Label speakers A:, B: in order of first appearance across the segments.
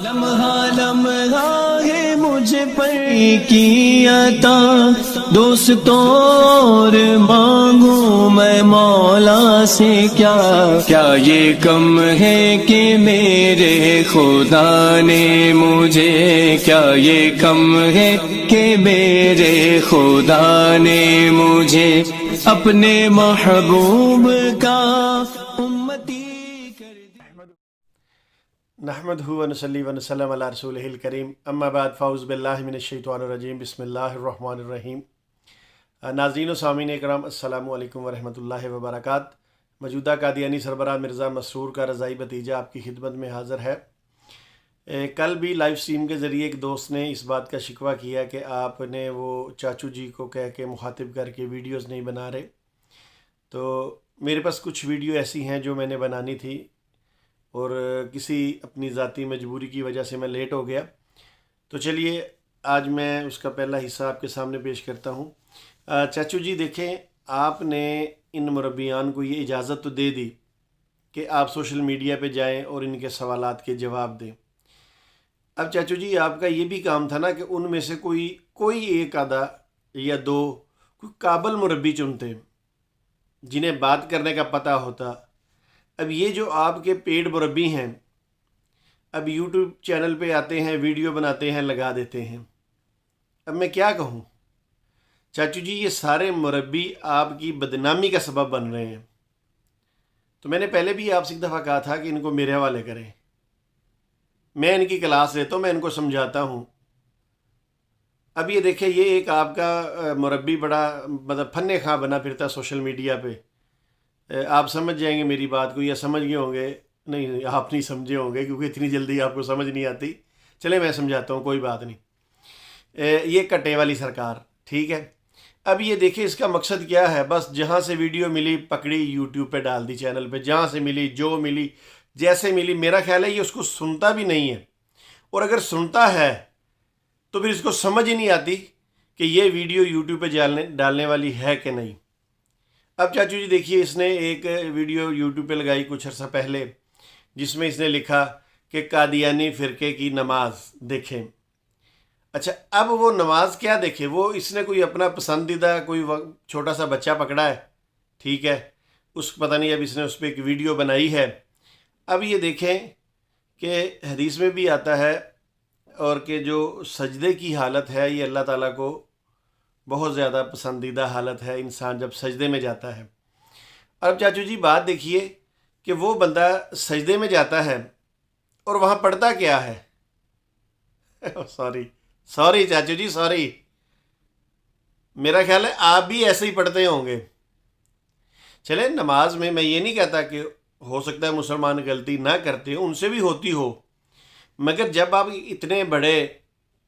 A: لمحہ لمحہ ہے مجھ پر کی عطا، دوستوں اور مانگوں میں مولا سے کیا، کیا یہ کم ہے کہ میرے خدا نے مجھے، کیا یہ کم ہے کہ میرے خدا نے مجھے اپنے محبوب کا امتی کر دیا۔
B: نحمدہ ونصلی ونسلم علی رسولہ الکریم، اما بعد، فاعوذ باللہ من الشیطان الرجیم، بسم اللہ الرحمن الرحیم۔ ناظرین و سامعین اکرام، السلام علیکم ورحمۃ اللہ وبرکاتہ۔ موجودہ قادیانی سربراہ مرزا مسرور کا رضائی بھتیجا آپ کی خدمت میں حاضر ہے۔ کل بھی لائیو سٹریم کے ذریعے ایک دوست نے اس بات کا شکوہ کیا کہ آپ نے وہ چاچو جی کو کہہ کے مخاطب کر کے ویڈیوز نہیں بنا رہے، تو میرے پاس کچھ ویڈیو ایسی ہیں جو میں نے بنانی تھی اور کسی اپنی ذاتی مجبوری کی وجہ سے میں لیٹ ہو گیا، تو چلیے آج میں اس کا پہلا حصہ آپ کے سامنے پیش کرتا ہوں۔ چاچو جی دیکھیں، آپ نے ان مربیان کو یہ اجازت تو دے دی کہ آپ سوشل میڈیا پہ جائیں اور ان کے سوالات کے جواب دیں۔ اب چاچو جی آپ کا یہ بھی کام تھا نا کہ ان میں سے کوئی ایک آدھا یا دو کوئی قابل مربی چنتے جنہیں بات کرنے کا پتہ ہوتا۔ اب یہ جو آپ کے پیڈ مربی ہیں، اب یوٹیوب چینل پہ آتے ہیں، ویڈیو بناتے ہیں، لگا دیتے ہیں۔ اب میں کیا کہوں چاچو جی، یہ سارے مربی آپ کی بدنامی کا سبب بن رہے ہیں۔ تو میں نے پہلے بھی آپ سے ایک دفعہ کہا تھا کہ ان کو میرے حوالے کریں، میں ان کی کلاس لیتا ہوں، میں ان کو سمجھاتا ہوں۔ اب یہ دیکھیں، یہ ایک آپ کا مربی بڑا مطلب فن خواں بنا پھرتا سوشل میڈیا پہ۔ آپ سمجھ جائیں گے میری بات کو، یا سمجھ گئے ہوں گے، نہیں آپ نہیں سمجھے ہوں گے کیونکہ اتنی جلدی آپ کو سمجھ نہیں آتی۔ چلے میں سمجھاتا ہوں، کوئی بات نہیں۔ یہ کٹے والی سرکار، ٹھیک ہے۔ اب یہ دیکھیں اس کا مقصد کیا ہے، بس جہاں سے ویڈیو ملی پکڑی، یوٹیوب پہ ڈال دی، چینل پہ جہاں سے ملی، جو ملی، جیسے ملی۔ میرا خیال ہے یہ اس کو سنتا بھی نہیں ہے، اور اگر سنتا ہے تو پھر اس کو سمجھ ہی نہیں آتی کہ یہ ویڈیو یوٹیوب پہ ڈالنے والی ہے کہ نہیں۔ اب چاچو جی دیکھیے، اس نے ایک ویڈیو یوٹیوب پہ لگائی کچھ عرصہ پہلے، جس میں اس نے لکھا کہ قادیانی فرقے کی نماز دیکھیں۔ اچھا، اب وہ نماز کیا دیکھے؟ وہ اس نے کوئی اپنا پسندیدہ کوئی چھوٹا سا بچہ پکڑا ہے، ٹھیک ہے، اس پتہ نہیں، اب اس نے اس پہ ایک ویڈیو بنائی ہے۔ اب یہ دیکھیں کہ حدیث میں بھی آتا ہے، اور کہ جو سجدے کی حالت ہے یہ اللہ تعالیٰ کو بہت زیادہ پسندیدہ حالت ہے، انسان جب سجدے میں جاتا ہے۔ اب چاچو جی بات دیکھیے کہ وہ بندہ سجدے میں جاتا ہے اور وہاں پڑھتا کیا ہے؟ سوری چاچو جی، سوری، میرا خیال ہے آپ بھی ایسے ہی پڑھتے ہوں گے۔ چلے، نماز میں یہ نہیں کہتا کہ ہو سکتا ہے مسلمان غلطی نہ کرتے ہوں، ان سے بھی ہوتی ہو، مگر جب آپ اتنے بڑے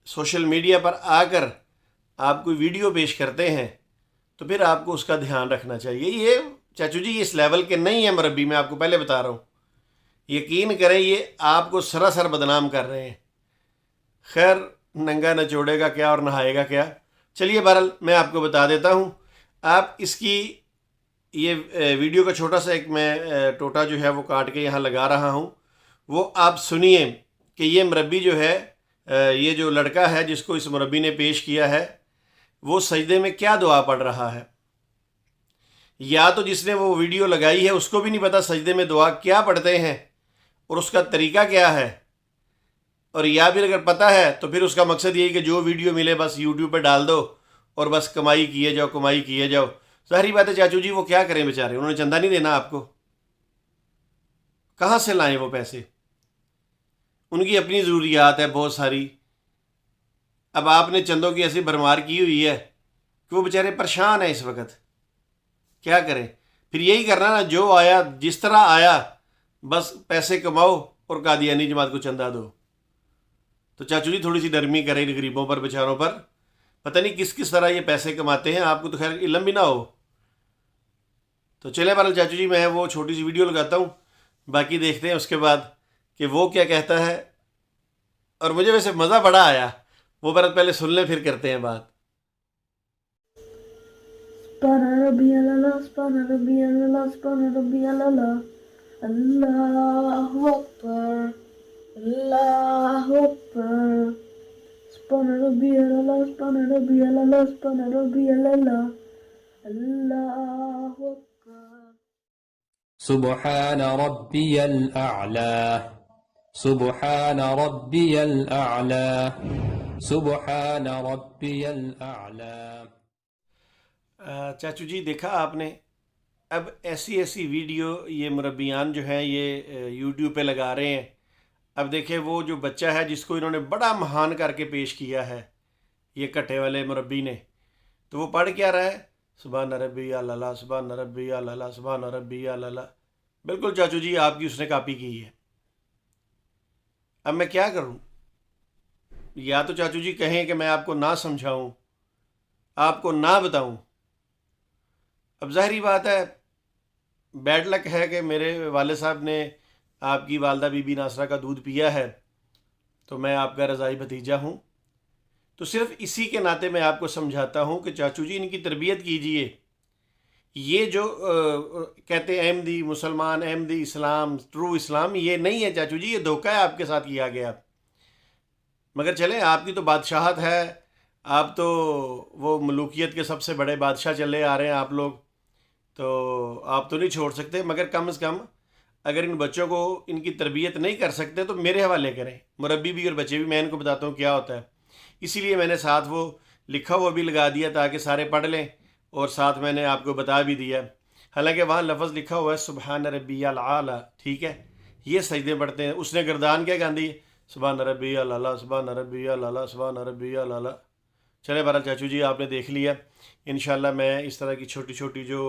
B: سوشل میڈیا پر آ کر آپ کوئی ویڈیو پیش کرتے ہیں تو پھر آپ کو اس کا دھیان رکھنا چاہیے۔ یہ چاچو جی اس لیول کے نہیں ہیں مربی، میں آپ کو پہلے بتا رہا ہوں، یقین کریں یہ آپ کو سراسر بدنام کر رہے ہیں۔ خیر، ننگا نہ چوڑے گا کیا اور نہائے گا کیا۔ چلیے بہرحال میں آپ کو بتا دیتا ہوں، آپ اس کی یہ ویڈیو کا چھوٹا سا ایک میں ٹوٹا جو ہے وہ کاٹ کے یہاں لگا رہا ہوں، وہ آپ سنیے کہ یہ مربی جو ہے، یہ جو لڑکا ہے جس کو اس مربی نے پیش کیا ہے، وہ سجدے میں کیا دعا پڑھ رہا ہے۔ یا تو جس نے وہ ویڈیو لگائی ہے اس کو بھی نہیں پتا سجدے میں دعا کیا پڑھتے ہیں اور اس کا طریقہ کیا ہے، اور یا پھر اگر پتہ ہے تو پھر اس کا مقصد یہی کہ جو ویڈیو ملے بس یوٹیوب پہ ڈال دو اور بس کمائی کیے جاؤ، کمائی کیے جاؤ۔ ظاہری بات ہے چاچو جی، وہ کیا کریں بیچارے، انہوں نے چندہ نہیں دینا آپ کو، کہاں سے لائیں وہ پیسے؟ ان کی اپنی ضروریات ہے بہت ساری۔ اب آپ نے چندوں کی ایسی بھرمار کی ہوئی ہے کہ وہ بیچارے پریشان ہیں اس وقت، کیا کریں؟ پھر یہی کرنا نا، جو آیا جس طرح آیا بس پیسے کماؤ اور قادیانی جماعت کو چندہ دو۔ تو چاچو جی تھوڑی سی نرمی کریں غریبوں پر، بیچاروں پر، پتہ نہیں کس طرح یہ پیسے کماتے ہیں، آپ کو تو خیر علم بھی نہ ہو۔ تو چلے بہرحال چاچو جی، میں وہ چھوٹی سی ویڈیو لگاتا ہوں، باقی دیکھتے ہیں اس کے بعد کہ وہ کیا کہتا ہے۔ اور مجھے ویسے مزہ بڑا آیا، وہ برات پہلے سن لیں پھر کرتے ہیں بات۔
C: سبحان ربی اللہ، سبحان ربی اللہ، سبحان ربی اللہ، اللہ اکبر، اللہ ربي الله سبحان ربي الله الله أكبر.
D: سبحان ربي الأعلى سبحان ربي الأعلى سبحان ربي الأعلى.
B: چاچو جی دیکھا آپ نے، اب ایسی ایسی ویڈیو یہ مربیان جو ہیں یہ یوٹیوب پہ لگا رہے ہیں. اب دیکھیں وہ جو بچہ ہے جس کو انہوں نے بڑا مہان کر کے پیش کیا ہے یہ کٹے والے مربی نے، تو وہ پڑھ کیا رہا ہے؟ سبحان ربی اللہ سبحان ربی اللہ سبحان ربی اللہ. بالکل چاچو جی آپ کی اس نے کاپی کی ہے. اب میں کیا کروں؟ یا تو چاچو جی کہیں کہ میں آپ کو نہ سمجھاؤں، آپ کو نہ بتاؤں. اب ظاہری بات ہے بیڈ لک ہے کہ میرے والد صاحب نے آپ کی والدہ بی بی ناصرہ کا دودھ پیا ہے، تو میں آپ کا رضائی بھتیجا ہوں. تو صرف اسی کے ناطے میں آپ کو سمجھاتا ہوں کہ چاچو جی ان کی تربیت کیجئے. یہ جو کہتے ہیں احمدی مسلمان، احمدی اسلام، ٹرو اسلام، یہ نہیں ہے چاچو جی، یہ دھوکہ ہے آپ کے ساتھ کیا گیا. مگر چلیں آپ کی تو بادشاہت ہے، آپ تو وہ ملوکیت کے سب سے بڑے بادشاہ چلے آ رہے ہیں آپ لوگ، تو آپ تو نہیں چھوڑ سکتے. مگر کم از کم اگر ان بچوں کو ان کی تربیت نہیں کر سکتے تو میرے حوالے کریں. مربی بھی اور بچے بھی، میں ان کو بتاتا ہوں کیا ہوتا ہے. اسی لیے میں نے ساتھ وہ لکھا ہوا بھی لگا دیا تاکہ سارے پڑھ لیں، اور ساتھ میں نے آپ کو بتا بھی دیا. حالانکہ وہاں لفظ لکھا ہوا ہے سبحان ربی العالی، ٹھیک ہے، یہ سجدے پڑھتے ہیں. اس نے گردان کیا گاندھی ہے؟ سبحان ربی اللہ سبحان ربی اللہ سبحان ربی اللہ. چلے بہرحال چاچو جی آپ نے دیکھ لیا. انشاءاللہ میں اس طرح کی چھوٹی چھوٹی جو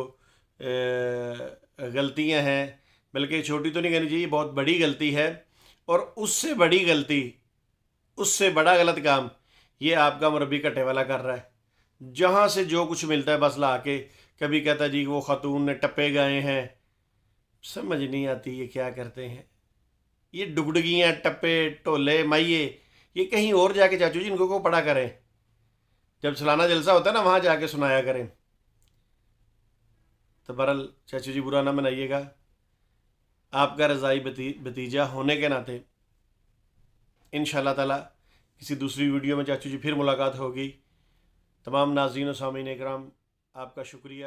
B: غلطیاں ہیں، بلکہ چھوٹی تو نہیں کہنی چاہیے، بہت بڑی غلطی ہے، اور اس سے بڑی غلطی، اس سے بڑا غلط کام یہ آپ کا مربی کٹے والا کر رہا ہے. جہاں سے جو کچھ ملتا ہے بس لا کے، کبھی کہتا ہے جی وہ خاتون نے ٹپے گائے ہیں. سمجھ نہیں آتی یہ کیا کرتے ہیں. یہ ڈگڈگیاں، ٹپے، ٹولے، مائیے، یہ کہیں اور جا کے چاچو جی ان کو پڑھا کریں. جب سالانہ جلسہ ہوتا ہے نا وہاں جا کے سنایا کریں. تو بہرحال چاچو جی برا نہ منائیے گا. آپ کا رضائی بھتیجا ہونے کے ناطے انشاءاللہ تعالی کسی دوسری ویڈیو میں چاچو جی پھر ملاقات ہوگی. تمام ناظرین و سامعین اکرام آپ کا شکریہ.